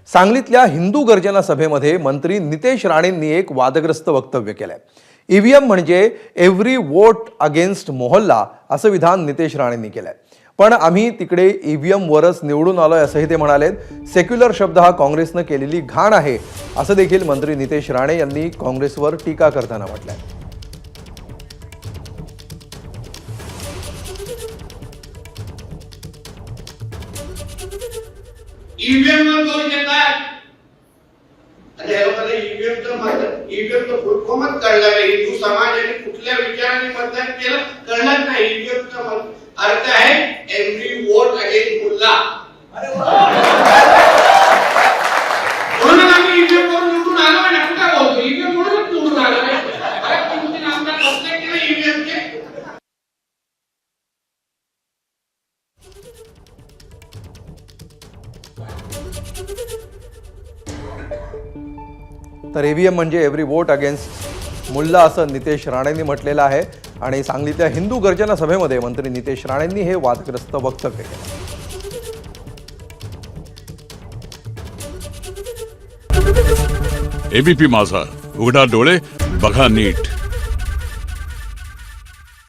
सांगलीतल्या हिंदू गर्जना सभेमध्ये मंत्री नितेश राणेंनी एक वादग्रस्त वक्तव्य केलंय। ईव्हीएम म्हणजे एव्हरी वोट अगेन्स्ट मोहल्ला असं विधान नितेश राणेंनी केलंय। पण आम्ही तिकडे ईव्हीएम वरच निवडून आलोय असंही ते म्हणाले। सेक्युलर शब्द हा काँग्रेसने केलेली घाण आहे असं देखील मंत्री नितेश राणे यांनी काँग्रेसवर टीका करताना म्हटलंय। ईव्हीएम वर दोष देतात आणि हे लोकांना ईव्हीएम तर फुल फॉर्मच कळला नाही। हिंदू समाज आणि कुठल्या विचाराने मतदान केलं कळलं नाही। ईव्हीएम चा अर्थ आहे एव्हरी वोट अगेन्स्ट मुल्ला। म्हणून आम्ही ईव्हीएम वर निवडून आलो आणि आपण काय बोलतो ईव्हीएम वरच निवडून आलो नाही। अरे तुम्ही आमदार कसले केलं ईव्हीएम चे। तर ईव्हीएम म्हणजे एव्हरी वोट अगेन्स्ट मुल्ला असं नितेश राणेंनी म्हटलेलं आहे। आणि सांगलीतल्या हिंदू गर्जना सभेमध्ये मंत्री नितेश राणेंनी हे वादग्रस्त वक्तव्य केलं। एबीपी माझा, उघडा डोळे बघा नीट।